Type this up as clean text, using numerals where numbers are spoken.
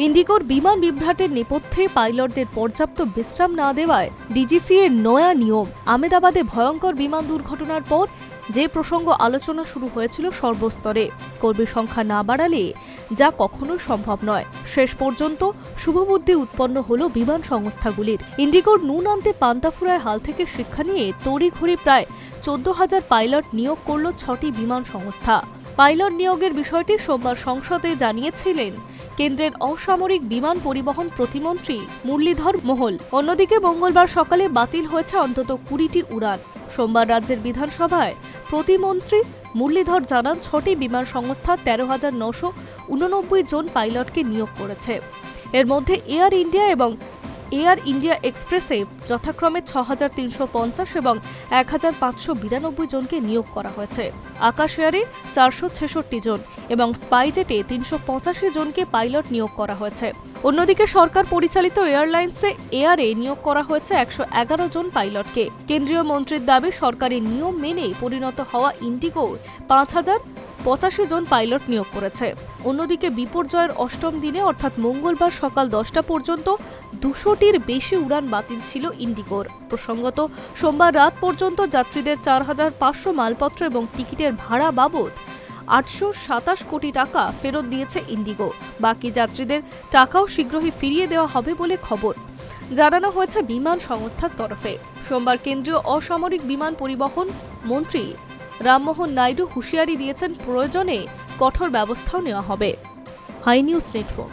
ইন্ডিগোর বিমান বিভ্রাটের নেপথ্যে পাইলটদের পর্যাপ্ত বিশ্রাম না দেওয়ায় ডিজিসিএর নয়া নিয়ম। আহমেদাবাদে ভয়ঙ্কর বিমান দুর্ঘটনার পর যে প্রসঙ্গ আলোচনা শুরু হয়েছিল সর্বস্তরে, কর্মী সংখ্যা না বাড়ালে যা কখনোই সম্ভব নয়। শেষ পর্যন্ত শুভবুদ্ধি উৎপন্ন হল বিমান সংস্থাগুলির। ইন্ডিগোর নুন আনতে পান্তা ফুরায় হাল থেকে শিক্ষা নিয়ে তড়িঘড়ি প্রায় 14,000 পাইলট নিয়োগ করল 6টি বিমান সংস্থা। পাইলট নিয়োগের বিষয়টি সোমবার সংসদে জানিয়েছিলেন কেন্দ্রের অসামরিক বিমান পরিবহন প্রতিমন্ত্রী মুরলীধর মোহল। অন্যদিকে মঙ্গলবার সকালে বাতিল হয়েছে অন্তত 20টি উড়ান। সোমবার রাজ্যের বিধানসভায় প্রতিমন্ত্রী মুরলীধর জানান 6টি বিমান সংস্থা 13,989 জন পাইলটকে নিয়োগ করেছে। এর মধ্যে এয়ার ইন্ডিয়া এবং এয়ার ইন্ডিয়া এক্সপ্রেসে যথাক্রমে 6,350 এবং 1,592 জনকে নিয়োগ করা হয়েছে। আকাশ এয়ারে 466 জন এবং স্পাইজেটে 385 জনকে পাইলট নিয়োগ করা হয়েছে। অন্যদিকে সরকার পরিচালিত এয়ারলাইন্সে এয়ারে নিয়োগ করা হয়েছে 111 জন পাইলটকে। কেন্দ্রীয় মন্ত্রীর দাবি, সরকারি নিয়ম মেনে পরিণত হওয়া ইন্ডিগো 5,085 জন পাইলট নিয়োগ করেছে। অন্যদিকে বিপর্যয়ের অষ্টম দিনে অর্থাৎ মঙ্গলবার সকাল 10টা পর্যন্ত 200টির বেশি উড়ান বাতিল ছিল ইন্ডিগোর। প্রসঙ্গত, সোমবার রাত পর্যন্ত যাত্রীদের 4,500 মালপত্র এবং টিকিটের ভাড়া বাবদ 827 কোটি টাকা ফেরত দিয়েছে ইন্ডিগো। বাকি যাত্রীদের টাকাও শীঘ্রই ফিরিয়ে দেওয়া হবে বলে খবর জানানো হয়েছে বিমান সংস্থার তরফে। সোমবার কেন্দ্রীয় অসামরিক বিমান পরিবহন মন্ত্রী রামমোহন নাইডু হুঁশিয়ারি দিয়েছেন, প্রয়োজনে কঠোর ব্যবস্থাও নেওয়া হবে। Hi news network.